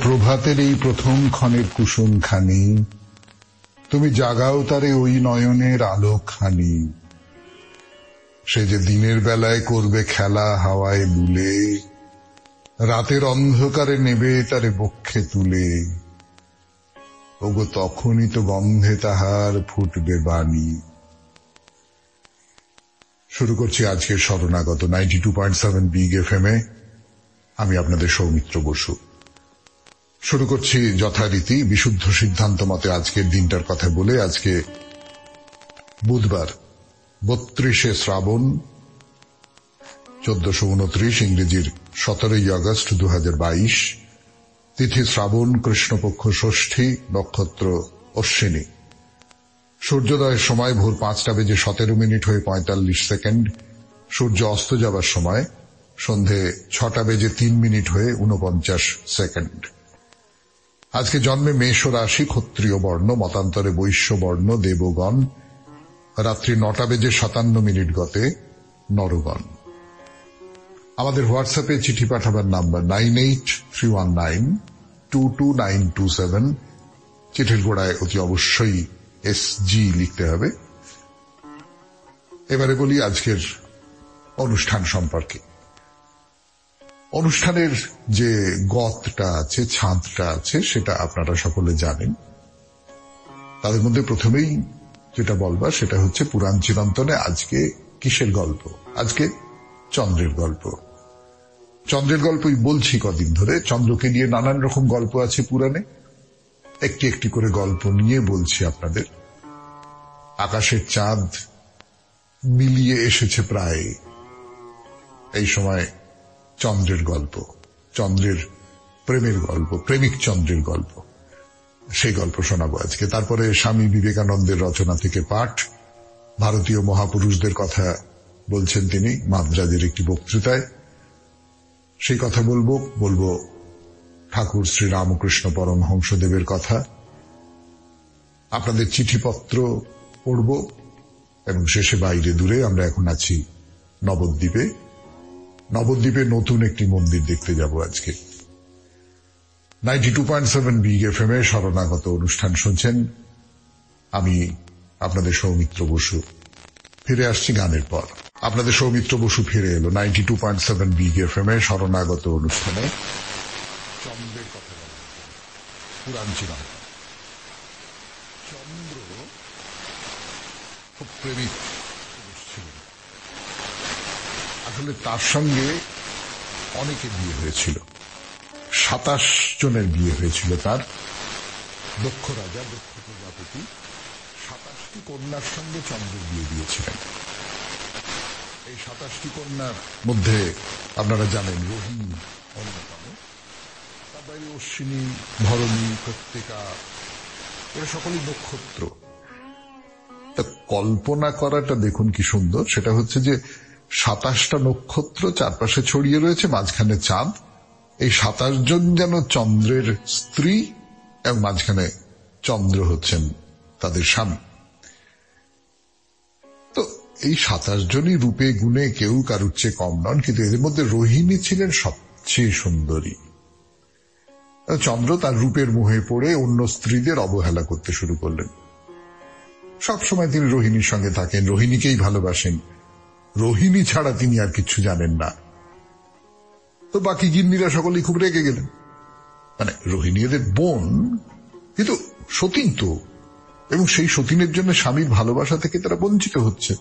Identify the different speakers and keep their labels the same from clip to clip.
Speaker 1: প্রভাতের এই প্রথম ক্ষণের কুসুম খানি, তুমি জাগাও তারে ওই নয়নের আলো খানি। সে যে দিনের বেলায় করবে খেলা হাওয়ায় দুলে, রাতের অন্ধকারে নেবে তারে বক্ষে তুলে। ওগো তখনই তো গন্ধে তাহার ফুটবে বাণী। শুরু করছি আজকের শরণাগত 92.7 বিগ এফএম এ। আমি আপনাদের সৌমিত্র বসু। শুরু করছি যথারীতি বিশুদ্ধ সিদ্ধান্ত মতে আজকের দিনটার কথা বলে। আজকে বুধবার 32শে শ্রাবণ 1429, ইংরেজির 17ই আগস্ট 2022, তিথি শ্রাবণ, কৃষ্ণপক্ষ ষষ্ঠী, নক্ষত্র অশ্বিনী। সূর্যোদয়ের সময় ভোর 5:17 হয়ে 45 সেকেন্ড। সূর্য অস্ত যাবার সময় সন্ধে 6:03 হয়ে 49 সেকেন্ড। আজকে জন্মে মেষ রাশি, ক্ষত্রিয় বর্ণ, মতান্তরে বৈশ্য বর্ণ, দেবগণ। রাত্রি 9:57 গতে নরগণ। আমাদের হোয়াটসঅ্যাপে চিঠি পাঠাবার নাম্বার 9831922927। চিঠির গোড়ায় অতি অবশ্যই SG লিখতে হবে। এবারে বলি আজকের অনুষ্ঠান সম্পর্কে। অনুষ্ঠানের যে গতটা আছে, ছাঁদটা আছে, সেটা আপনারা সকলে জানেন। তাদের মধ্যে প্রথমেই যেটা বলবা সেটা হচ্ছে পুরাণ চিরন্তনে আজকে কিসের গল্প? আজকে চন্দ্রের গল্প। চন্দ্রের গল্পই বলছি কদিন ধরে। চন্দ্রকে নিয়ে নানান রকম গল্প আছে পুরাণে। একটি একটি করে গল্প নিয়ে বলছি আপনাদের। আকাশের চাঁদ মিলিয়ে এসেছে প্রায়। এই সময় চন্দ্রের গল্প, চন্দ্রের প্রেমের গল্প, প্রেমিক চন্দ্রের গল্প, সেই গল্প শোনাবো আজকে। তারপরে স্বামী বিবেকানন্দের রচনা থেকে পাঠ। ভারতীয় মহাপুরুষদের কথা বলছেন তিনি মাদ্রাজের একটি বক্তৃতায়, সেই কথা বলবো ঠাকুর শ্রী রামকৃষ্ণ পরমহংসদেবের কথা। আপনাদের চিঠিপত্র পড়ব এবং শেষে বাইরে দূরে আমরা এখন আছি নবদ্বীপে। নবদ্বীপে নতুন একটি মন্দির দেখতে যাব আজকে। 92.7 বিগ এফএম এ শরণাগত অনুষ্ঠান শুনছেন। আমি আপনাদের সৌমিত্র বসু। ফিরে আসছি গানের পর। আপনাদের সৌমিত্র বসু ফিরে এলো 92.7 বিগ এফএম এ শরণাগত অনুষ্ঠানে। চন্দ্রের কথা বলা, পুরাণ চিরন্তন। চন্দ্র খুব প্রেমিক ছিলেন। আসলে তার সঙ্গে অনেকের বিয়ে হয়েছিল। 27 জনের বিয়ে হয়েছিল তার। দক্ষ রাজা, দক্ষ প্রজাপতি 27টি কন্যার সঙ্গে চন্দ্রের বিয়ে দিয়েছিলেন। এই 27টি কন্যার মধ্যে আপনারা জানেন রোহিণী অন্যতম। তার বাইরে অশ্বিনী, ভরণী, কর্তিকা, এরা সকলেই নক্ষত্র। তা কল্পনা করাটা দেখুন কি সুন্দর। সেটা হচ্ছে যে 27টা নক্ষত্র চারপাশে ছড়িয়ে রয়েছে, মাঝখানে চাঁদ। এই 27 জন যেন চন্দ্রের স্ত্রী এবং মাঝখানে চন্দ্র হচ্ছেন তাদের স্বামী। তো এই 27 জনই রূপে গুণে কেউ কারুর চেয়ে কম নন, কিন্তু এদের মধ্যে রোহিণী ছিলেন সবচেয়ে সুন্দরী। চন্দ্র তার রূপের মোহে পড়ে অন্য স্ত্রীদের অবহেলা করতে শুরু করলেন। সবসময় তিনি রোহিণীর সঙ্গে থাকেন, রোহিণীকেই ভালোবাসেন। রোহিণী ছাড়া তিনি আর কিছু জানেন না। তো বাকি গিন্নিরা সকলেই খুব রেগে গেলেন। মানে রোহিণী এদের বোন, কিন্তু সতীন তো, এবং সেই সতীনের জন্য স্বামীর ভালোবাসা থেকে তারা বঞ্চিত হচ্ছে।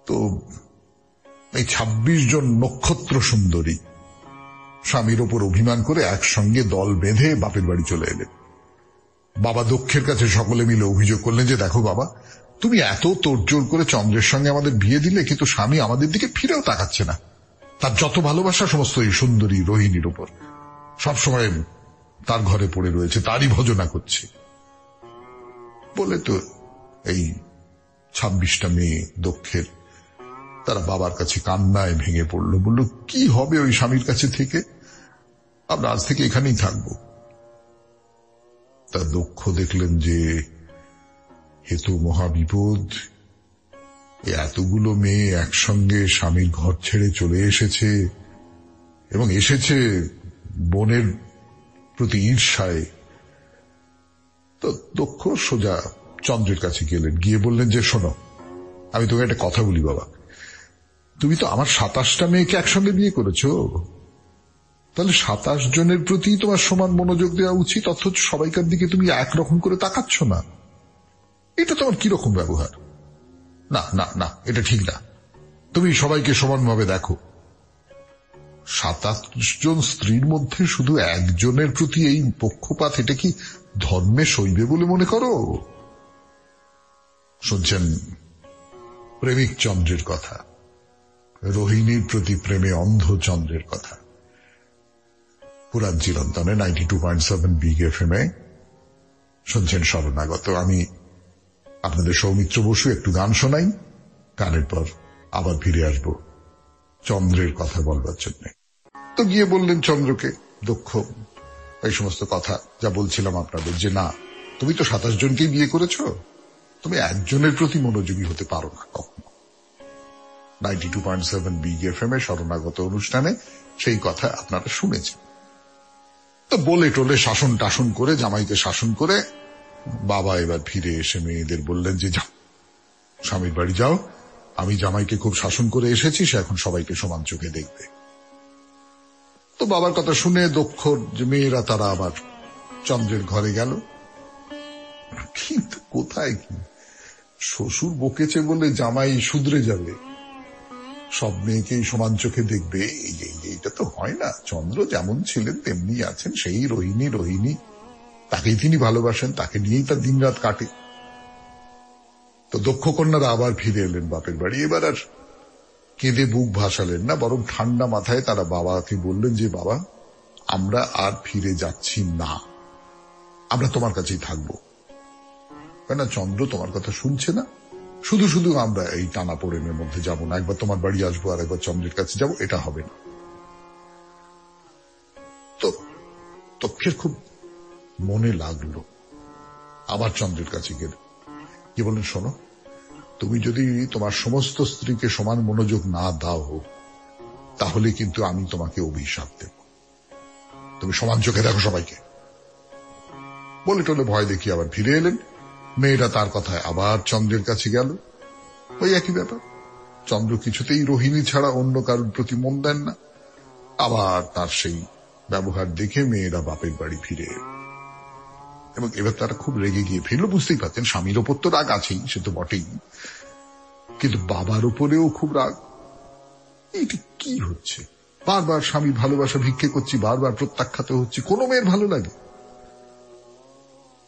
Speaker 1: তো এই 26 জন নক্ষত্র সুন্দরী স্বামীর ওপর অভিমান করে একসঙ্গে দল বেঁধে বাপের বাড়ি চলে এলেন। বাবা দক্ষের কাছে সকলে মিলে অভিযোগ করলেন যে দেখো বাবা, তুমি এত তোড়জোড় করে চন্দ্রের সঙ্গে আমাদের বিয়ে দিলে, কিন্তু স্বামী আমাদের দিকে ফিরেও তাকাচ্ছে না। তার যত ভালোবাসা সমস্ত এই সুন্দরী রোহিণীর উপর, সবসময় তার ঘরে পড়ে রয়েছে, তারই ভজনা করছে বলে। তো এই 26টা মেয়ে দক্ষের, তারা বাবার কাছে কান্নায় ভেঙে পড়ল। বলল কি হবে ওই স্বামীর কাছে থেকে, আমরা আজ থেকে এখানেই থাকবো। তা দক্ষ দেখলেন যে হেতু মহাবিপদ। এতগুলো মেয়ে একসঙ্গে স্বামীর ঘর ছেড়ে চলে এসেছে, এবং এসেছে বোনের প্রতি ঈর্ষায়। তো দক্ষ সোজা চন্দ্রের কাছে গেলেন, গিয়ে বললেন যে শোনো, আমি তোকে একটা কথা বলি বাবা, তুমি তো আমার 27টা মেয়েকে একসঙ্গে বিয়ে করেছো, তাহলে 27 জনের প্রতি তোমার সমান মনোযোগ দেওয়া উচিত, অথচ সবাইকার দিকে তুমি একরকম করে তাকাচ্ছ না। এটা তোমার কিরকম ব্যবহার? না না না, এটা ঠিক না, তুমি সবাইকে সমানভাবে দেখো। 27 জন স্ত্রীর মধ্যে শুধু একজনের প্রতি এই পক্ষপাত, এটা কি ধর্মে সইবে বলে মনে করো? শুনছেন প্রেমিক চন্দ্রের কথা, রোহিণীর প্রতি প্রেমে অন্ধ চন্দ্রের কথা। পুরাণ চিরন্তনে 92.7 বিগ FM এ শুনছেন শরণাগত। আমি আপনাদের সৌমিত্র বসু, একটু গান শোনাই, গানের পর আবার ফিরে আসব চন্দ্রের কথা বলবার জন্য। তো গিয়ে বললেন চন্দ্রকে দক্ষ এই সমস্ত কথা যা বলছিলাম আপনাদের, যে না, তুমি তো 27 জনকেই বিয়ে করেছো, তুমি একজনের প্রতি মনোযোগী হতে পারো না কখনো। 92.7 বিগ FM এ শরণাগত অনুষ্ঠানে সেই কথা আপনারা শুনেছেন। তো বলে টোলে শাসন টাসন করে, জামাইকে শাসন করে, বাবা এবার ফিরে এসে মেয়েদের বললেন যে যাও, স্বামীর বাড়ি যাও, আমি জামাইকে খুব শাসন করে এসেছি, সে এখন সবাইকে সমান চোখে দেখবে। তো বাবার কথা শুনে দক্ষ যে মেয়েরা তারা আবার চন্দ্রের ঘরে গেল। কিন্তু কোথায় কি, শ্বশুর বকেছে বলে জামাই শুধরে যাবে, সব মেয়েকেই সমান চোখে দেখবে, এইটা তো হয় না। চন্দ্র যেমন ছিলেন তেমনি আছেন, সেই রোহিণী, তাকেই তিনি ভালোবাসেন, তাকে নিয়েই তার দিন রাত কাটে। তো দক্ষ কন্যারা আবার ফিরে এলেন বাপের বাড়ি। এবার আর কেঁদে বুক ভাসালেন না, বরং ঠান্ডা মাথায় তারা বাবাকে বললেন যে বাবা, আমরা আর ফিরে যাচ্ছি না, আমরা তোমার কাছেই থাকবো, কেন চন্দ্র তোমার কথা শুনছে না, শুধু শুধু আমরা এই টানা পোড়েনের মধ্যে যাব না, একবার তোমার বাড়ি আসবো আর একবার চন্দ্রের কাছে যাব, এটা হবে না। তো দক্ষের খুব মনে লাগলো, আবার চন্দ্রের কাছে গেল, কি বলেন, শোনো, তুমি যদি তোমার সমস্ত স্ত্রীকে সমান মনোযোগ না দাও, তাহলে কিন্তু আমি তোমাকে অভিশাপ দেব, তুমি সমান চোখে দেখো সবাইকে। বলে টোলে ভয় দেখিয়ে আবার ফিরে এলেন। মেয়েরা তার কথায় আবার চন্দ্রের কাছে গেল, ওই একই ব্যাপার। চন্দ্র কিছুতেই রোহিণী ছাড়া অন্য কারোর প্রতি মন দেন না। আবার তার সেই ব্যবহার দেখে মেয়েরা বাপের বাড়ি ফিরে এল, এবং এবার তারা খুব রেগে গিয়ে ফিরল। বুঝতেই পারছেন স্বামীর ওপর তো রাগ আছেই, সে তো বটেই, কিন্তু বাবার উপরেও খুব রাগ। এইটা কি হচ্ছে, বারবার স্বামী ভালোবাসা ভিক্ষে করছি, বারবার প্রত্যাখ্যাত হচ্ছে, কোনো মেয়ের ভালো লাগে?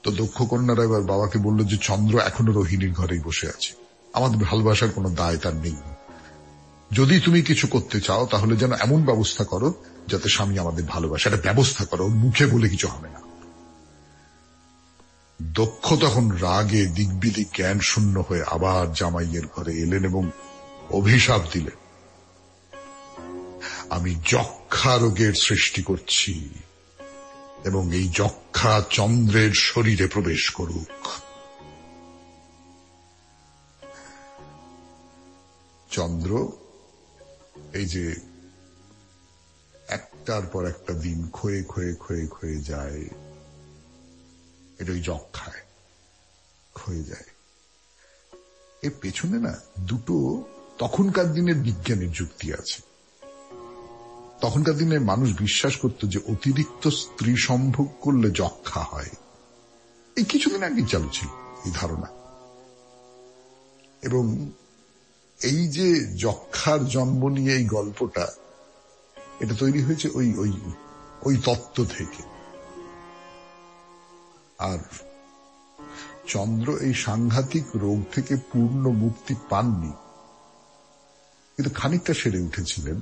Speaker 1: তো দক্ষ কন্যারা এবার বাবাকে বলল যে চন্দ্র এখনো রোহিণীর ঘরেই বসে আছে, আমাদের ভালোবাসার কোনো দায় তার নেই, যদি তুমি কিছু করতে চাও তাহলে যেন এমন ব্যবস্থা করো যাতে স্বামী আমাদের ভালোবাসে, একটা ব্যবস্থা করো, মুখে বলে কিছু হবে না। দক্ষ তখন রাগে দিগ্বিদিক জ্ঞান শূন্য হয়ে আবার জামাইয়ের ঘরে এলেন এবং অভিশাপ দিলেন, আমি যক্ষা রোগের সৃষ্টি করছি এবং এই যক্ষা চন্দ্রের শরীরে প্রবেশ করুক। চন্দ্র এই যে একটার পর একটা দিন ক্ষয়ে ক্ষয়ে ক্ষয়ে ক্ষয়ে যায়, এটা ওই যক্ষায় ক্ষয়ে যায়। এর পেছনে না দুটো তখনকার দিনের বিজ্ঞানের যুক্তি আছে। তখনকার দিনে মানুষ বিশ্বাস করত যে অতিরিক্ত স্ত্রী সম্ভোগ করলে যক্ষা হয়, এই কিছুদিন আগে চালু ছিল এই ধারণা। এবং এই যে যক্ষার জন্ম নিয়ে এই গল্পটা, এটা তৈরি হয়েছে ওই ওই ওই তত্ত্ব থেকে। আর চন্দ্র এই সাংঘাতিক রোগ থেকে পূর্ণ মুক্তি পাননি, কিন্তু খানিকটা সেরে উঠেছিলেন।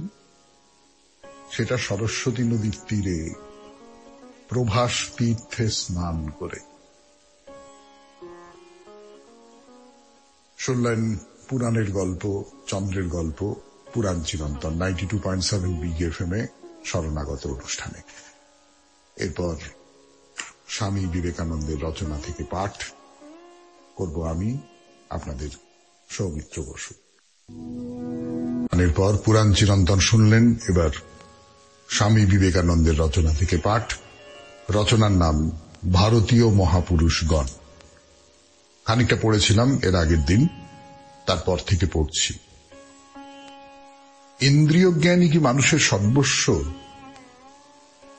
Speaker 1: সেটা সরস্বতী নদীর তীরে প্রভাস তীর্থে স্নান করে। শুনলেন পুরাণের গল্প, চন্দ্রের গল্প, পুরাণ চিরন্তন 92.7 বিগ FM এ শরণাগত অনুষ্ঠানে। এরপর স্বামী বিবেকানন্দের রচনা থেকে পাঠ করব আমি, আপনাদের সৌমিত্র বসু। এরপর পুরাণ চিরন্তন শুনলেন, এবার স্বামী বিবেকানন্দের রচনা থেকে পাঠ রচনার নাম ভারতীয় মহাপুরুষগণ। খানিকটা পড়েছিলাম এর আগের দিন, তারপর থেকে পড়ছি। ইন্দ্রিয় জ্ঞানই কি মানুষের সর্বস্ব?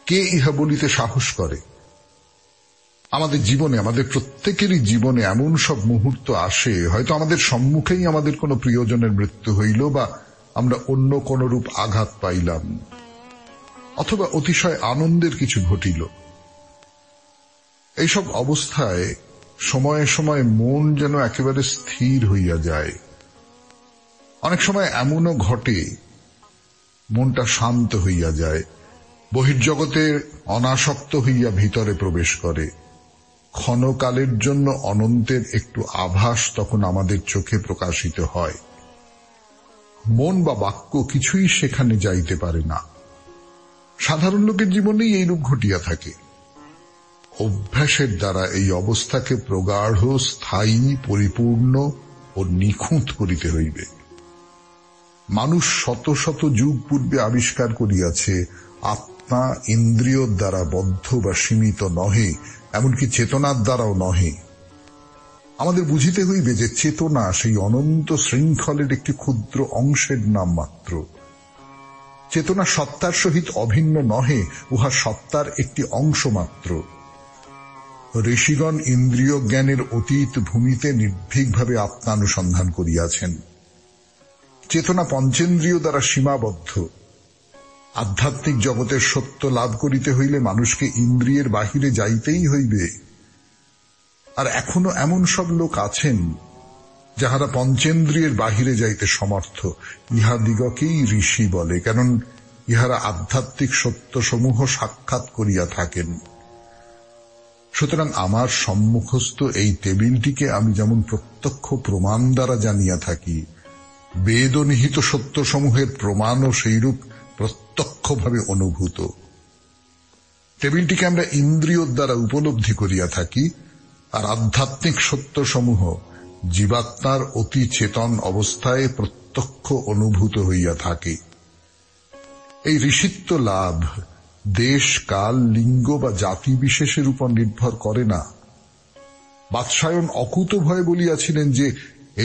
Speaker 1: কে ইহা বলিতে সাহস করে? আমাদের জীবনে, আমাদের প্রত্যেকেরই জীবনে এমন সব মুহূর্ত আসে, হয়তো আমাদের সম্মুখেই আমাদের কোনো প্রিয়জনের মৃত্যু হইল, বা আমরা অন্য কোন রূপ আঘাত পাইলাম, অথবা অতিশয় আনন্দের কিছু ঘটিল। এইসব অবস্থায় সময়ে সময়ে মন যেন একেবারে স্থির হইয়া যায়। অনেক সময় এমনও ঘটে মনটা শান্ত হইয়া যায়, বহির্জগতে অনাসক্ত হইয়া ভিতরে প্রবেশ করে। ক্ষণকালের জন্য অনন্তের একটু আভাস তখন আমাদের চোখে প্রকাশিত হয়। মন বা বাক্য কিছুই সেখানে যাইতে পারে না। সাধারণ লোকের জীবনেই এইরূপ ঘটিয়া থাকে। অভ্যাসের দ্বারা এই অবস্থাকে প্রগাঢ়, স্থায়ী, পরিপূর্ণ ও নিখুঁত করিতে হইবে। মানুষ শত শত যুগ পূর্বে আবিষ্কার করিয়াছে, আত্মা ইন্দ্রিয় দ্বারা বদ্ধ বা সীমিত নহে, এমনকি চেতনার দ্বারাও নহে। আমাদের বুঝিতে হইবে যে চেতনা সেই অনন্ত শৃঙ্খলের একটি ক্ষুদ্র অংশের নাম মাত্র। চেতনা সত্তার সহিত অভিন্ন নহে, উহা সত্তার একটি অংশ মাত্র। ঋষিগণ ইন্দ্রিয় জ্ঞানের অতীত ভূমিতে নির্ভীকভাবে আত্মানুসন্ধান করিয়াছেন। চেতনা পঞ্চেন্দ্রিয় দ্বারা সীমাবদ্ধ। আধ্যাত্মিক জগতের সত্য লাভ করিতে হইলে মানুষকে ইন্দ্রিয়ের বাহিরে যাইতেই হইবে। আর এখনো এমন সব লোক আছেন যাহারা পঞ্চেন্দ্রিয়ের বাহিরে যাইতে সমর্থ। ইহাদিগকেই ঋষি বলে, কারণ ইহারা আধ্যাত্মিক সত্যসমূহ সাক্ষাৎ করিয়া থাকেন। সুতরাং আমার সম্মুখস্থ এই টেবিলটিকে আমি যেমন প্রত্যক্ষ প্রমাণ দ্বারা জানিয়া থাকি, বেদ নিহিত সত্যসমূহের প্রমাণও সেইরূপ প্রত্যক্ষভাবে অনুভূত। টেবিলটিকে আমরা ইন্দ্রিয় দ্বারা উপলব্ধি করিয়া থাকি, আর আধ্যাত্মিক সত্যসমূহ জীবাত্মার অতি চেতন অবস্থায় প্রত্যক্ষ অনুভূত হইয়া থাকে। এই ঋষিত্ব লাভ দেশ, কাল, লিঙ্গ বা জাতি বিশেষের উপর নির্ভর করে না। বাৎসায়ন অকুতভয়ে বলিয়াছিলেন যে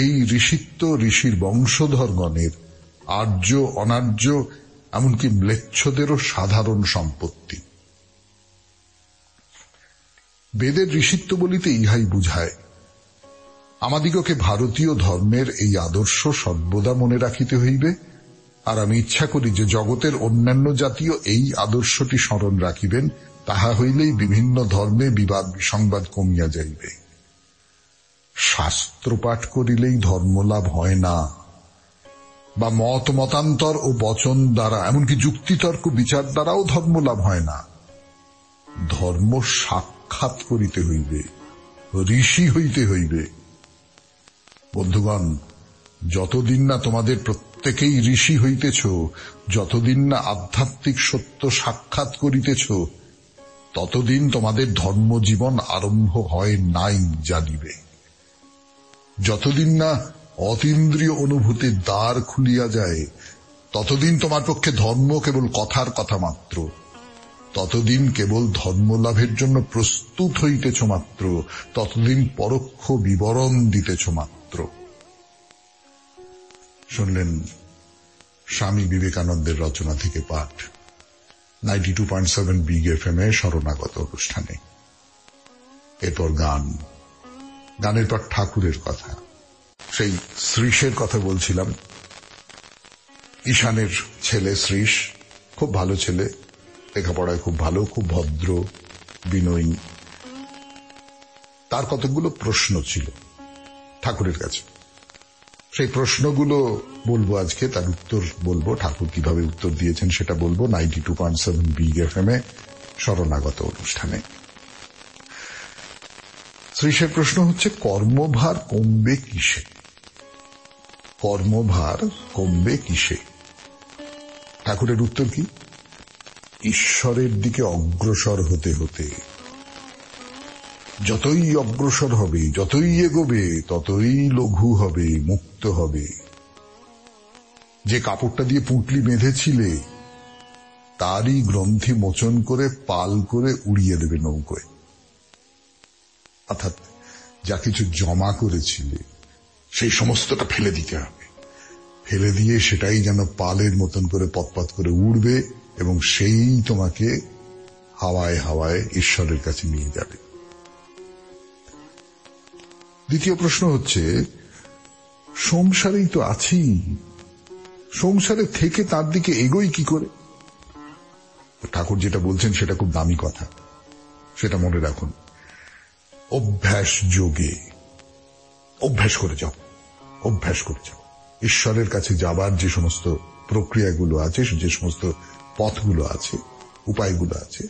Speaker 1: এই ঋষিত্ব ঋষির বংশধরগণের, আর্য অনার্য এমনকি ম্লেচ্ছদেরও সাধারণ সম্পত্তি। বেদের ঋষিত্ব বলিতে ইহাই বুঝায়। আমাদিগকে ভারতীয় ধর্মের এই আদর্শ সর্বদা মনে রাখিতে হইবে, আর আমি ইচ্ছা করি যে জগতের অন্যান্য জাতীয় এই আদর্শটি স্মরণ রাখিবেন। তাহা হইলেই বিভিন্ন ধর্মে বিবাদ বিসংবাদ কমিয়া যাইবে। শাস্ত্র পাঠ করিলেই ধর্মলাভ হয় না, বা মত মতান্তর ও বচন দ্বারা, এমনকি যুক্তিতর্ক বিচার দ্বারাও ধর্মলাভ হয় না। ধর্ম সাক্ষাৎ করিতে হইবে, ঋষি হইতে হইবে। বন্ধুগণ, যতদিন না তোমাদের প্রত্যেকেই ঋষি হইতেছ, যতদিন না আধ্যাত্মিক সত্য সাক্ষাৎ করিতেছ, ততদিন তোমাদের ধর্মজীবন আরম্ভ হয় নাই জানিবে। যতদিন না অতীন্দ্রিয় অনুভূতির দ্বার খুলিয়া যায়, ততদিন তোমার পক্ষে ধর্ম কেবল কথার কথা মাত্র। ততদিন কেবল ধর্মলাভের জন্য প্রস্তুত হইতেছ মাত্র, ততদিন পরোক্ষ বিবরণ দিতেছ মাত্র। শুনলেন স্বামী বিবেকানন্দের রচনা থেকে পাঠ 92.7 বিগ এফএম এ শরণাগত অনুষ্ঠানে। এরপর গানের পর ঠাকুরের কথা। সেই শ্রীশের কথা বলছিলাম। ঈশানের ছেলে শ্রীশ খুব ভালো ছেলে, লেখাপড়ায় খুব ভালো, খুব ভদ্র, বিনয়ী। তার কতগুলো প্রশ্ন ছিল ঠাকুরের কাছে। সেই প্রশ্নগুলো বলবো আজকে, তার উত্তর বলবো, ঠাকুর কিভাবে উত্তর দিয়েছেন সেটা বলবো 92.7 বিগ এফএম এ শরণাগত অনুষ্ঠানে। শ্রীশের প্রশ্ন হচ্ছে, কর্মভার কমবে কিসে? কর্মভার কমবে কিসে? ঠাকুরের উত্তর কি? ঈশ্বরের দিকে অগ্রসর হতে হতে। যতই অগ্রসর হবে, যতই এগোবে, ততই লঘু হবে, মুক্ত হবে। যে কাপড়টা দিয়ে পুঁটলি বেঁধেছিলে তারই গ্রন্থি মোচন করে পাল করে উড়িয়ে দেবে নৌকোয়। অর্থাৎ যা কিছু জমা করেছিলে সেই সমস্তটা ফেলে দিতে হবে, ফেলে দিয়ে সেটাই যেন পালের মতন করে পথ করে উড়বে এবং সেই তোমাকে হাওয়ায় হাওয়ায় ঈশ্বরের কাছে নিয়ে যাবে। দ্বিতীয় প্রশ্ন হচ্ছে, সংসারেই তো আছি, সংসারে থেকে তার দিকে এগোই কি করে? ঠাকুর যেটা বলছেন সেটা খুব দামি কথা, সেটা মনে রাখুন। অভ্যাস যোগে, অভ্যাস করে যাও, অভ্যাস করে যাও। ঈশ্বরের কাছে যাবার যে সমস্ত প্রক্রিয়াগুলো আছে, যে সমস্ত পথগুলো আছে, উপায়গুলো আছে,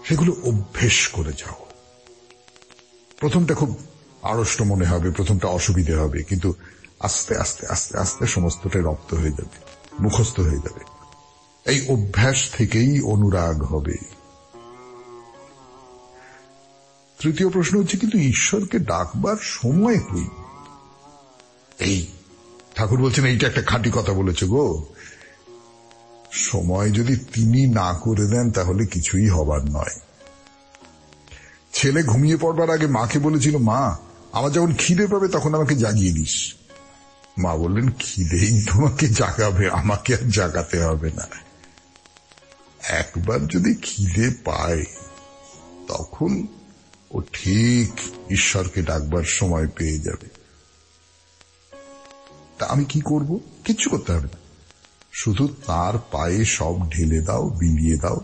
Speaker 1: সেগুলো অভ্যেস করে যাও। প্রথমটা খুব আড়ষ্ট মনে হবে, প্রথমটা অসুবিধে হবে, কিন্তু আস্তে আস্তে আস্তে আস্তে সমস্তটাই রপ্ত হয়ে যাবে, মুখস্থ হয়ে যাবে। এই অভ্যাস থেকেই অনুরাগ হবে। তৃতীয় প্রশ্ন হচ্ছে, কিন্তু ঈশ্বরকে ডাকবার সময় কই? এই ঠাকুর বলছেন এইটা একটা খাঁটি কথা বলেছে গো। সময় যদি তিনি না করে দেন তাহলে কিছুই হবার নয়। ছেলে ঘুমিয়ে পড়বার আগে মাকে বলেছিল, মা আমার যখন খিদে পাবে তখন আমাকে জাগিয়ে দিস। মা বললেন, খিদেই তোমাকে জাগাবে, আমাকে আর জাগাতে হবে না। একবার যদি খিদে পায় তখন ও ঠিক ঈশ্বরকে ডাকবার সময় পেয়ে যাবে। তা আমি কি করব? কিচ্ছু করতে হবে না, শুধু তার পায়ে সব ঢেলে দাও, বিলিয়ে দাও।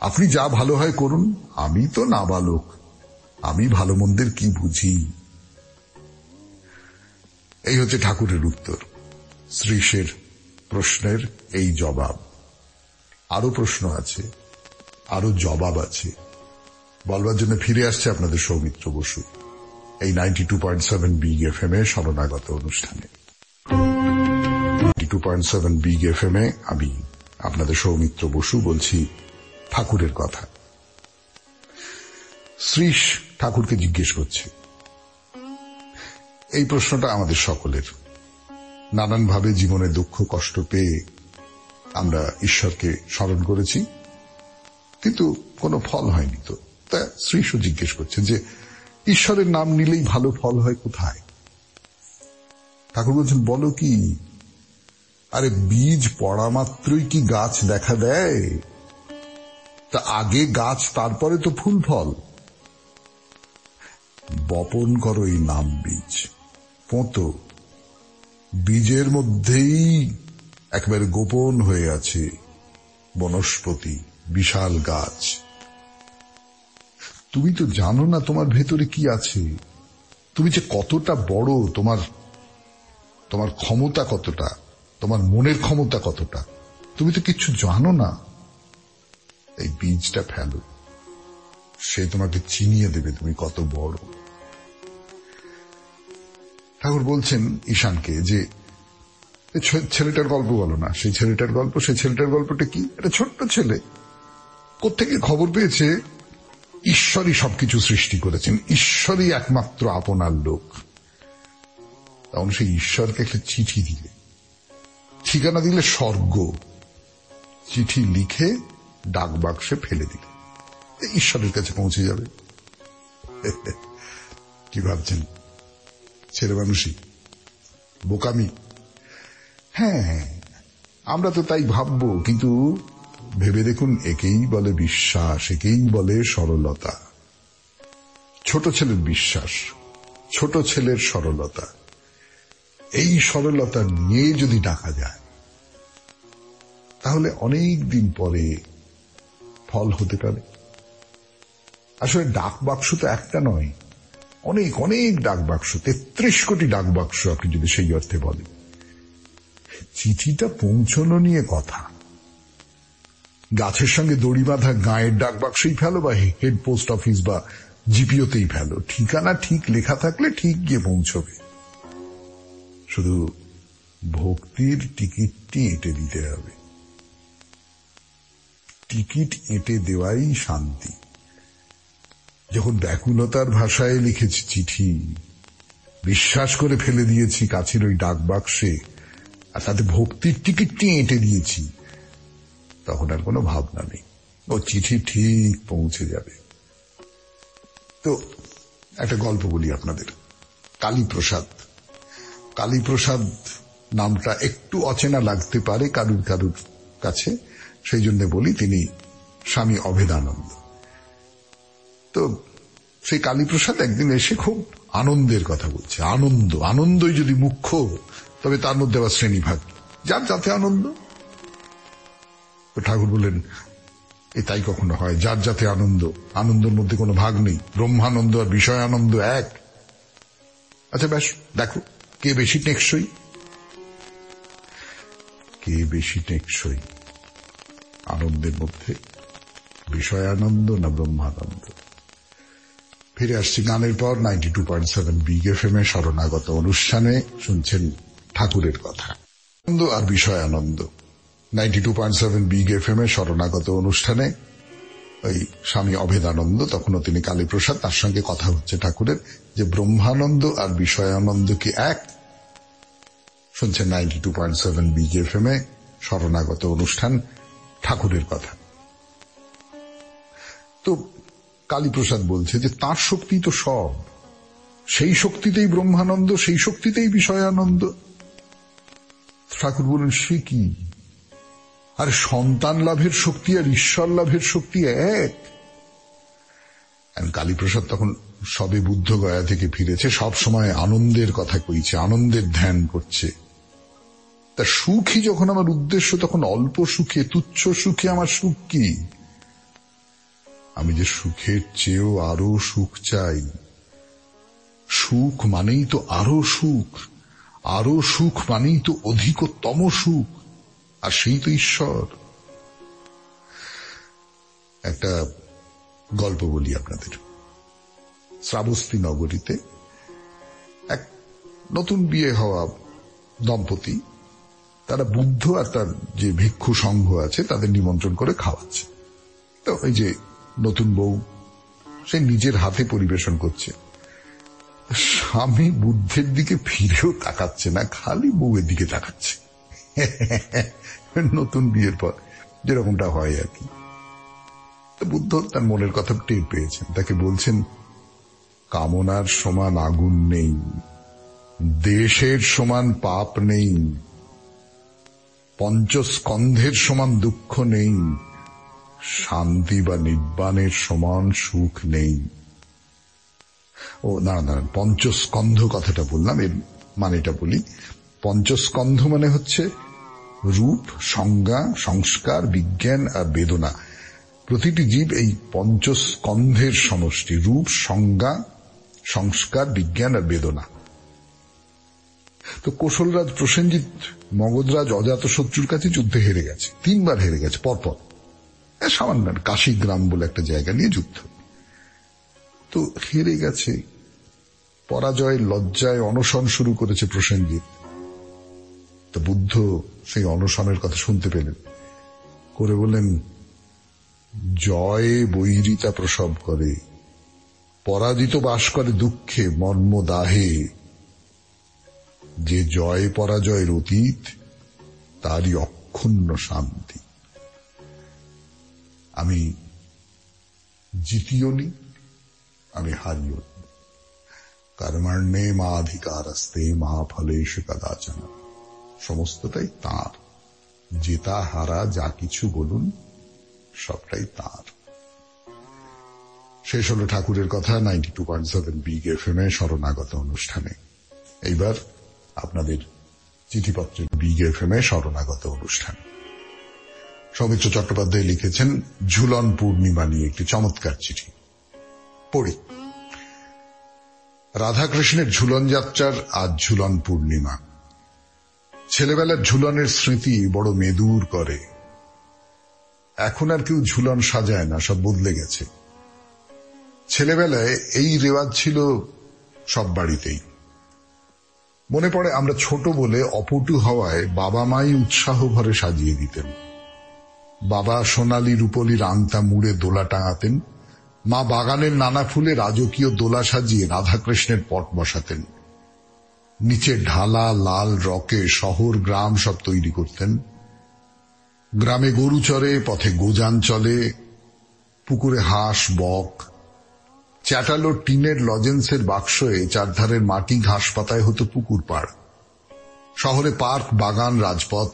Speaker 1: আপনি যা ভালো হয় করুন, আমি তো নাবালক, আমি ভালো মন্দের কি বুঝি। এই হচ্ছে ঠাকুরের উত্তর, শ্রীশের প্রশ্নের এই জবাব। আরো প্রশ্ন আছে, আরো জবাব আছে, বলবার জন্য ফিরে আসছে আপনাদের সৌমিত্র বসু এই 92.7 বিগ এফএম এ শরণাগত অনুষ্ঠানে। 92.7 বিগ এফএম এ আমি আপনাদের সৌমিত্র বসু বলছি ঠাকুরের কথা। শ্রীশ ঠাকুরকে জিজ্ঞেস করছে, এই প্রশ্নটা আমাদের সকলের। নানানভাবে জীবনে দুঃখ কষ্ট পেয়ে আমরা ঈশ্বরকে স্মরণ করেছি, কিন্তু কোনো ফল হয়নি। তো তা শ্রীশও জিজ্ঞেস করছে যে ঈশ্বরের নাম নিলেই ভালো ফল হয় কোথায়? ঠাকুর বলছেন, বলো কি? আরে বীজ পড়া মাত্রই কি গাছ দেখা দেয়? তা আগে গাছ, তারপরে তো ফুল ফল। বপন করো এই নাম বীজ, পোঁতো। বীজের মধ্যেই একেবারে গোপন হয়ে আছে বনস্পতি, বিশাল গাছ। তুমি তো জানো না তোমার ভেতরে কি আছে, তুমি যে কতটা বড়, তোমার ক্ষমতা কতটা, তোমার মনের ক্ষমতা কতটা, তুমি তো কিচ্ছু জানো না। এই বীজটা ফেলো, সে তোমাকে চিনিয়ে দেবে তুমি কত বড়। ঠাকুর বলছেন ঈশানকে যে ছেলেটার গল্প বলো না। সেই ছেলেটার গল্পটা কি? একটা ছোট্ট ছেলে কোত্থেকে খবর পেয়েছে ঈশ্বরই সবকিছু সৃষ্টি করেছেন, ঈশ্বরই একমাত্র আপনার লোক। তখন সেই ঈশ্বরকে একটা চিঠি দিলে, ঠিকানা দিলে স্বর্গ, চিঠি লিখে ডাক বাক্সে ফেলে দিলে ঈশ্বরের কাছে পৌঁছে যাবে। কি ভাবছেন? ছেলে মানুষই, বোকামি? হ্যাঁ, আমরা তো তাই ভাববো, কিন্তু ভেবে দেখুন, একেই বলে বিশ্বাস, একেই বলে সরলতা। ছোট ছেলের বিশ্বাস, ছোট ছেলের সরলতা, এই সরলতা নিয়ে যদি ডাকা যায় তাহলে অনেক দিন পরে ফল হতে পারে। আসলে ডাক বাক্স তো একটা নয়, অনেক অনেক ডাক বাক্স, 33 কোটি ডাক বাক্স আপনি যদি সেই অর্থে বলেন। চিঠিটা পৌঁছানো নিয়ে কথা। গাছের সঙ্গে দড়ি বাঁধা গাঁয়ের ডাক বাক্সেই ফেলো বা হেড পোস্ট অফিস বা জিপিওতেই ফেলো, ঠিকানা ঠিক লেখা থাকলে ঠিক গিয়ে পৌঁছবে। শুধু ভক্তির টিকিটটি এঁটে দিতে হবে। টিকিট এঁটে দেওয়াই শান্তি। যখন ব্যাকুলতার ভাষায় লিখেছি চিঠি, বিশ্বাস করে ফেলে দিয়েছি কাছের ওই ডাক বাক্সে, আর তাতে ভক্তির টিকিটটি এঁটে দিয়েছি, তখন আর কোনো ভাবনা নেই, ও চিঠি ঠিক পৌঁছে যাবে। তো একটা গল্প বলি আপনাদের। কালীপ্রসাদ। কালীপ্রসাদ নামটা একটু অচেনা লাগতে পারে কারুর কারুর কাছে, সেই জন্য বলি তিনি স্বামী অভেদানন্দ। তো সেই কালীপ্রসাদ একদিন এসে খুব আনন্দের কথা বলছে। আনন্দই যদি মুখ্য, তবে তার মধ্যে আবার শ্রেণীভাগ, যার যাতে আনন্দ। তো ঠাকুর বললেন, তাই কখনো হয়? যার যাতে আনন্দ, আনন্দের মধ্যে কোনো ভাগ নেই। ব্রহ্মানন্দ আর বিষয় আনন্দ এক। আচ্ছা বেশ, দেখো কে বেশি টেকসই। কে বেশি টেকসই আনন্দের মধ্যে, বিষয় আনন্দ না ব্রহ্মানন্দ? ফিরে আসছি গানের পর 92.7 বিগ এফএম এ শরণাগত অনুষ্ঠানে। শুনছেন ঠাকুরের কথা, আনন্দ আর বিষয় আনন্দ। 92.7 বিগ এফএম এ শরণাগত অনুষ্ঠানে ওই স্বামী অভেদানন্দ, তখনও তিনি কালীপ্রসাদ, তার সঙ্গে কথা হচ্ছে ঠাকুরের যে ব্রহ্মানন্দ আর বিষয়ানন্দ কি এক? শুনছেন 92.7 বিগ এফএম এ শরণাগত অনুষ্ঠান ঠাকুরের কথা। তো কালীপ্রসাদ বলছে যে তার শক্তি তো সব, সেই শক্তিতেই ব্রহ্মানন্দ, সেই শক্তিতেই বিষয়ানন্দ। ঠাকুর বলেন, সে কি? আর সন্তান লাভের শক্তি আর ঈশ্বর লাভের শক্তি এক। কালীপ্রসাদ তখন সবে বুদ্ধ গয়া থেকে ফিরেছে, সব সময় আনন্দের কথা কইছে, আনন্দের ধ্যান করছে। তা সুখই যখন আমার উদ্দেশ্য, তখন অল্প সুখে, তুচ্ছ সুখে আমার সুখ কি? আমি যে সুখের চেয়েও আরো সুখ চাই। সুখ মানেই তো আরো সুখ, আরো সুখ মানেই তো অধিকতম সুখ, আর সেই তো ঈশ্বর। একটা গল্প বলি আপনাদের। শ্রাবস্তী নগরীতে এক নতুন বিয়ে হওয়া দম্পতি, তারা বুদ্ধ আর তার যে ভিক্ষু সংঘ আছে তাদের নিমন্ত্রণ করে খাওয়াচ্ছে। তো এই যে নতুন বউ, সে নিজের হাতে পরিবেশন করছে। স্বামী বুদ্ধের দিকে ফিরেও তাকাচ্ছে না, খালি বউয়ের দিকে তাকাচ্ছে। নতুন বিয়ের পর যেরকমটা হয় আর কি। বুদ্ধ তার মনের কথা টের পেয়েছেন, তাকে বলছেন, কামনার সমান আগুন নেই, দেশের সমান পাপ নেই, পঞ্চস্কন্ধের সমান দুঃখ নেই, শান্তি বা নির্বাণের সমান সুখ নেই। ও না, পঞ্চস্কন্ধ কথাটা বললাম, এর মানেটা বলি। পঞ্চস্কন্ধ মানে হচ্ছে রূপ, সংজ্ঞা, সংস্কার, বিজ্ঞান আর বেদনা। প্রতিটি জীব এই পঞ্চস্কন্ধের সমষ্টি, রূপ, সংজ্ঞা, সংস্কার, বিজ্ঞান আর বেদনা। তো কৌশলরাজ প্রসেনজিৎ মগধরাজ অজাতশত্রুর কাছে যুদ্ধে হেরে গেছে, 3 বার হেরে গেছে পরপর। সামান্য কাশীগ্রাম বলে একটা জায়গা নিয়ে যুদ্ধ। তো হেরে গেছে, পরাজয়ের লজ্জায় অনশন শুরু করেছে প্রসেনজিৎ। তো বুদ্ধ সেই অনশনের কথা শুনতে পেলেন, করে বললেন, জয় বৈরিতা প্রসব করে, পরাজিত বাস করে দুঃখে মর্ম দাহে, যে জয় পরাজয়ের অতীত তারই অক্ষুণ্ণ শান্তি। আমি জিতিও নি, আমি হারিও নি, কর্মণ্যে মা অধিকারস্তে মা ফলেষু কদাচন। সমস্তটাই তাঁর, জেতা হারা যা কিছু বলুন সবটাই তাঁর। শেষ হলো ঠাকুরের কথা 92.7 বিগ এফএম এ শরণাগত অনুষ্ঠানে। এইবার আপনাদের চিঠিপত্রের বিগ এফএম এ শরণাগত অনুষ্ঠান। সৌমিত্র চট্টোপাধ্যায় লিখেছেন ঝুলন পূর্ণিমা নিয়ে একটি চমৎকার চিঠি পড়ি। রাধাকৃষ্ণের ঝুলন যাত্রার আজ ঝুলন পূর্ণিমা। ছেলেবেলার ঝুলনের স্মৃতি বড় মেদুর করে। এখন আর কেউ ঝুলন সাজায় না, সব বদলে গেছে। ছেলেবেলায় এই রেওয়াজ ছিল সব বাড়িতেই। মনে পড়ে আমরা ছোট বলে অপটু হওয়ায় বাবা মাই উৎসাহ ভরে সাজিয়ে দিতেন। বাবা সোনালী রূপলির আংটা মুড়ে দোলা টাঙাতেন, মা বাগানের নানা ফুলে রাজকীয় দোলা সাজিয়ে রাধাকৃষ্ণের পট বসাতেন। নিচে ঢালা লাল রকে শহর গ্রাম সব তৈরি করতেন। গ্রামে গরু চড়ে, পথে গোযান চলে, পুকুরে হাঁস বক, চ্যাটালো টিনের লজেন্সের বাক্সয়ে চারধারের মাটি ঘাস পাতায় হতো পুকুর পাড়। শহরে পার্ক, বাগান, রাজপথ।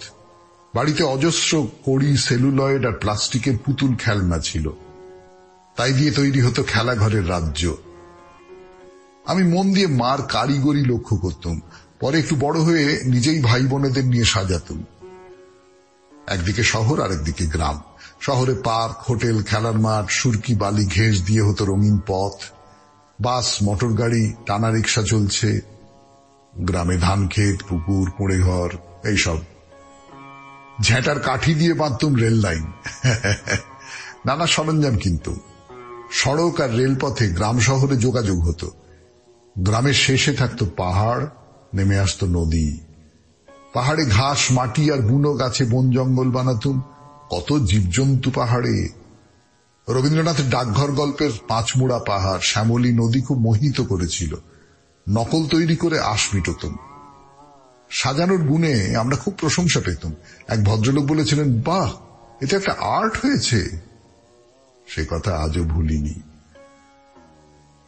Speaker 1: বাড়িতে অজস্র কড়ি, সেলুলয়েড আর প্লাস্টিকের পুতুল খেলনা ছিল। তাই দিয়ে তৈরি হতো খেলাঘরের রাজ্য। আমি মন দিয়ে মার কারিগরি লক্ষ্য করতাম। পরে একটু বড় হয়ে নিজেই ভাই বোনেদের নিয়ে সাজাতুম। একদিকে শহর, আরেকদিকে গ্রাম। শহরে পার্ক, হোটেল, খেলার মাঠ, সুরকি বালি ঘেঁষ দিয়ে হতো রঙিন পথ, বাস, মোটর গাড়ি, টানা রিক্সা চলছে। গ্রামে ধান ক্ষেত, পুকুর, কুঁড়ে ঘর, এইসব। ঝ্যাঁটার কাঠি দিয়ে বাঁধতুম রেল লাইন। নানা সরঞ্জাম কিনতুম। সড়ক আর রেলপথে গ্রাম শহরে যোগাযোগ হতো। গ্রামের শেষে থাকতো পাহাড়, নেমে আসতো নদী। পাহাড়ে ঘাস, মাটি আর বুনো গাছে বন জঙ্গল বানাতুম। কত জীবজন্তু পাহাড়ে। রবীন্দ্রনাথের ডাকঘর গল্পের পাঁচমুড়া পাহাড়, শ্যামলী নদী খুব মোহিত করেছিল। নকল তৈরি করে আশ মিটতুম। সাজানোর গুণে আমরা খুব প্রশংসা পেতাম। এক ভদ্রলোক বলেছিলেন, বাহ, এটা একটা আর্ট হয়েছে। সে কথা আজও ভুলিনি।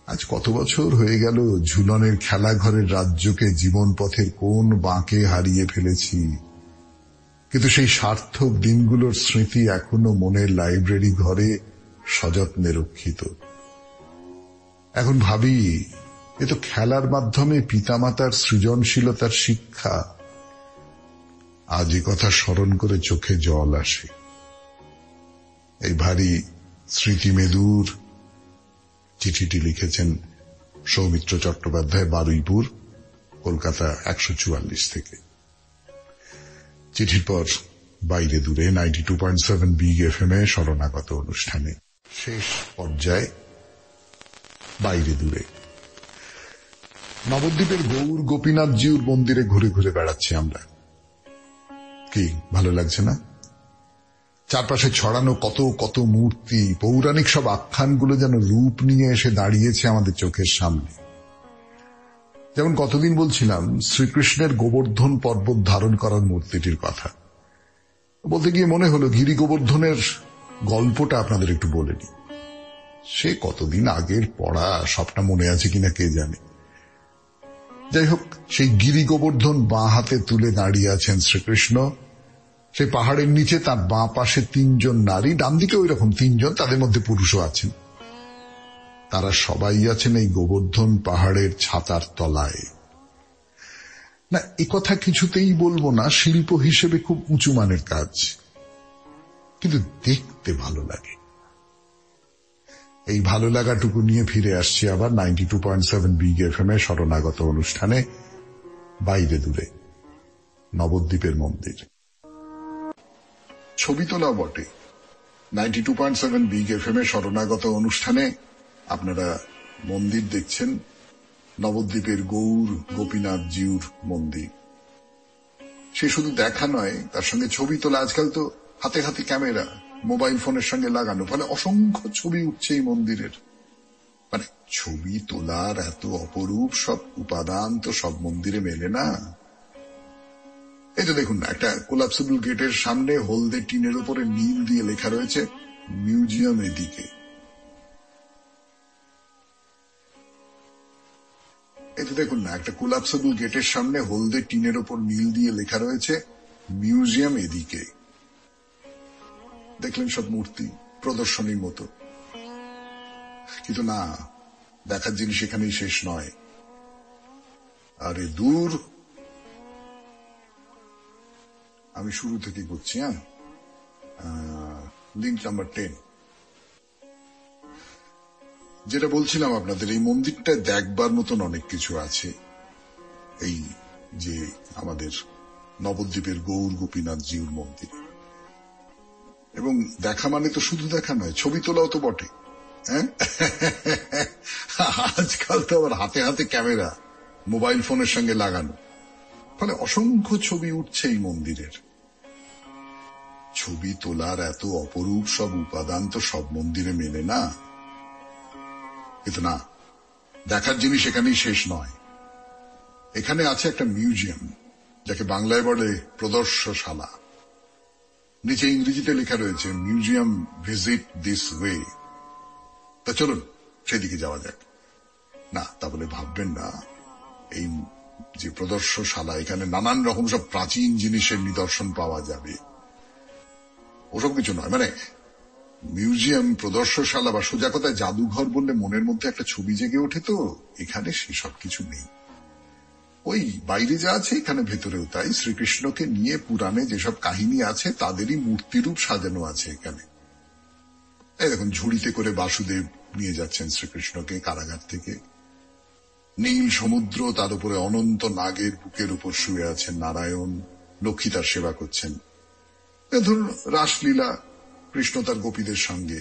Speaker 1: আজ কত বছর হয়ে গেল ঝুলনের খেলাঘরের রাজ্যকে জীবন পথের কোন বাঁকে হারিয়ে ফেলেছি। কিন্তু সেই সার্থক দিনগুলোর স্মৃতি এখনো মনের লাইব্রেরি ঘরে সযত্নে রক্ষিত। এখন ভাবি, এ তো খেলার মাধ্যমে পিতামাতার সৃজনশীলতার শিক্ষা। আজ এ কথা স্মরণ করে চোখে জল আসে। এই ভারী স্মৃতিমেদুর চিঠিটি লিখেছেন সৌমিত্র চট্টোপাধ্যায়, বারুইপুর, কলকাতা 144 থেকে। চিঠির পর বাইরে দূরে 92.7 বিগ FM এ শরণাগত অনুষ্ঠানে শেষ পর্যায়ে বাইরে দূরে নবদ্বীপের গৌর গোপীনাথজিউর মন্দিরে ঘুরে ঘুরে বেড়াচ্ছি আমরা। কি ভালো লাগছে না? চারপাশে ছড়ানো কত কত মূর্তি, পৌরাণিক সব আখ্যানগুলো যেন রূপ নিয়ে এসে দাঁড়িয়েছে আমাদের চোখের সামনে। যেমন কতদিন বলছিলাম শ্রীকৃষ্ণের গোবর্ধন পর্বত ধারণ করার মূর্তিটির কথা। বলতে গিয়ে মনে হলো গিরি গোবর্ধনের গল্পটা আপনাদের একটু বলে নি। সে কতদিন আগের পড়া, সবটা মনে আছে কিনা কে জানে। যাই হোক, সেই গিরি গোবর্ধন বাঁ হাতে তুলে দাঁড়িয়ে আছেন শ্রীকৃষ্ণ। সেই পাহাড়ের নিচে তার বাঁ পাশে 3 জন নারী, ডান দিকে ওই রকম 3 জন, তাদের মধ্যে পুরুষও আছেন। তারা সবাই আছেন এই গোবর্ধন পাহাড়ের ছাতার তলায়। না, এ কথা কিছুতেই বলবো না শিল্প হিসেবে খুব উঁচু মানের কাজ, কিন্তু দেখতে ভালো লাগে। এই ভালো লাগাটুকু নিয়ে ফিরে আসছি আবার 92.7 বিগ FM এ শরণাগত অনুষ্ঠানে বাইরে দূরে নবদ্বীপের মন্দির। ছবি তোলা বটে। 92.7 বিগ FM এ শরণাগত অনুষ্ঠানে আপনারা মন্দির দেখছেন, নবদ্বীপের গৌর গোপীনাথজিউর মন্দির। সে শুধু দেখা নয়, তার সঙ্গে ছবি তোলা। আজকাল তো হাতে হাতে ক্যামেরা, মোবাইল ফোনের সঙ্গে লাগানো, ফলে অসংখ্য ছবি উঠছে এই মন্দিরের। মানে ছবি তোলার এত অপরূপ সব উপাদান তো সব মন্দিরে মেলে না। এই তো দেখুন না, একটা কোলাপসেবল গেটের সামনে হলদে টিনের উপরে নীল দিয়ে লেখা রয়েছে মিউজিয়াম এদিকে। এই তো দেখুন না, একটা কোলাপসেবল গেটের সামনে হলদে টিনের উপর নীল দিয়ে লেখা রয়েছে মিউজিয়াম এদিকে। দেখলেন সব মূর্তি প্রদর্শনীর মতো, কিন্তু না, দেখার জিনিস এখানেই শেষ নয়। আরে দূর, আমি শুরু থেকে করছি। Link number 10। যেটা বলছিলাম আপনাদের, এই মন্দিরটা দেখবার মতন অনেক কিছু আছে। এই যে আমাদের নবদ্বীপের গৌর গোপীনাথজিউর মন্দির, এবং দেখা মানে তো শুধু দেখা নয়, ছবি তোলাও তো বটে। হ্যাঁ, আজকাল তো আবার হাতে হাতে ক্যামেরা, মোবাইল ফোনের সঙ্গে লাগানো, ফলে অসংখ্য ছবি উঠছে এই মন্দিরের। ছবি তোলার এত অপরূপ সব উপাদান তো সব মন্দিরে মেলে না। কিন্তু না, দেখার জিনিস এখানেই শেষ নয়। এখানে আছে একটা মিউজিয়াম, যাকে বাংলায় বলে প্রদর্শনশালা। নিচে ইংরেজিতে লেখা রয়েছে মিউজিয়াম ভিজিট দিস ওয়ে। তা চলুন সেদিকে যাওয়া যাক। না, তা বলে ভাববেন না এই যে প্রদর্শনশালা, এখানে নানান রকম সব প্রাচীন জিনিসের নিদর্শন পাওয়া যাবে, ওসব কিছু নয়। মানে মিউজিয়াম, প্রদর্শনশালা বা সোজা কথায় জাদুঘর বললে মনের মধ্যে একটা ছবি জেগে ওঠে, তো এখানে সেসব কিছু নেই। ওই বাইরে যা আছে এখানে ভেতরেও তাই। শ্রীকৃষ্ণকে নিয়ে পুরাণে যেসব কাহিনী আছে তাদেরই মূর্তিরূপ সাজানো আছে এখানে। এই দেখুন, ঝুড়িতে করে বাসুদেব নিয়ে যাচ্ছেন শ্রীকৃষ্ণকে কারাগার থেকে। নীল সমুদ্র, তার উপরে অনন্ত নাগের বুকের উপর শুয়ে আছেন নারায়ণ, লক্ষ্মী তার সেবা করছেন। ধরুন রাসলীলা, কৃষ্ণ তার গোপীদের সঙ্গে,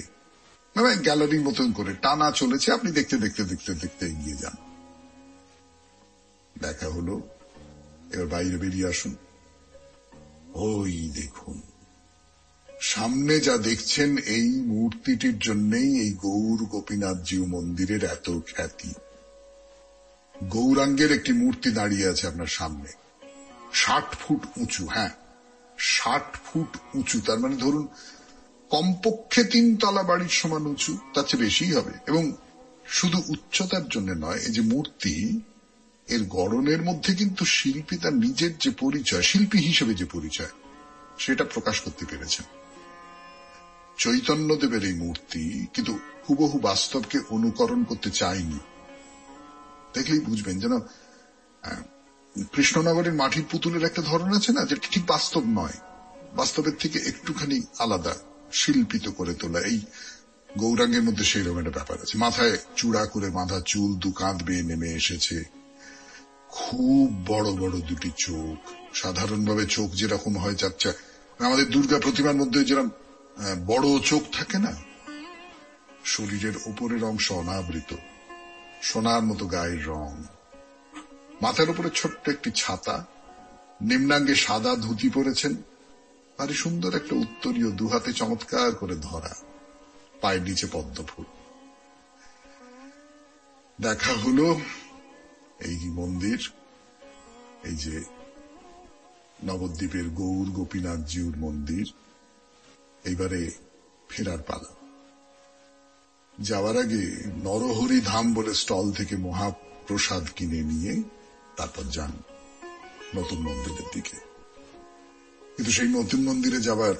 Speaker 1: মানে গ্যালারির মতন করে টানা চলেছে, আপনি দেখতে দেখতে দেখতে দেখতে এগিয়ে যান। দেখা হলো, এবার বাইরে বেরিয়ে আসুন। ওই দেখুন, সামনে যা দেখছেন এই মূর্তিটির জন্যই এই গৌর গোপীনাথজিউ মন্দিরের এত খ্যাতি। গৌরাঙ্গের একটি মূর্তি দাঁড়িয়ে আছে আপনার সামনে, 60 ফুট উঁচু। হ্যাঁ, 60 ফুট উঁচু, তার মানে ধরুন কমপক্ষে 3 তলা বাড়ির সমান উঁচু, তার চেয়ে বেশি হবে। এবং শুধু উচ্চতার জন্য নয়, এই যে মূর্তি, এর গড়নের মধ্যে কিন্তু শিল্পী তার নিজের যে পরিচয়, শিল্পী হিসেবে যে পরিচয়, সেটা প্রকাশ করতে পেরেছেন। চৈতন্যদেবের এই মূর্তি কিন্তু হুবহু বাস্তবকে অনুকরণ করতে চায়নি। দেখলেই বুঝবেন, যেন কৃষ্ণনগরের মাটির পুতুলের একটা ধরন আছে না, যেটা ঠিক বাস্তব নয়, বাস্তবের থেকে একটুখানি আলাদা, শিল্পিত করে তোলা। এই গৌরাঙ্গের মধ্যে সেই রকম একটা ব্যাপার আছে। মাথায় চূড়া করে বাঁধা চুল, 2 কাঁধ বেয়ে নেমে এসেছে, খুব বড় বড় 2টি চোখ। সাধারণভাবে চোখ যেরকম হয় চারচা, আমাদের দুর্গা প্রতিমার মধ্যে যেরকম বড় চোখ থাকে না, শরীরের উপরের অংশ অনাবৃত, সোনার মতো গায়ের রং, মাথার উপরে ছোট্ট একটি ছাতা, নিম্নাঙ্গে সাদা ধুতি পরেছেন, ভারী সুন্দর একটা উত্তরীয়, 2 হাতে চমৎকার করে ধরা, পায়ের নিচে পদ্মফুল। দেখা হলো এই মন্দির, এই যে নবদ্বীপের গৌর গোপীনাথজিউর মন্দির। এইবারে ফেরার পালা। যাওয়ার আগে নরহরি ধাম বলে স্টল থেকে মহাপ্রসাদ কিনে নিয়ে তারপর যান নতুন মন্দিরের দিকে। কিন্তু সেই নতুন মন্দিরে যাবার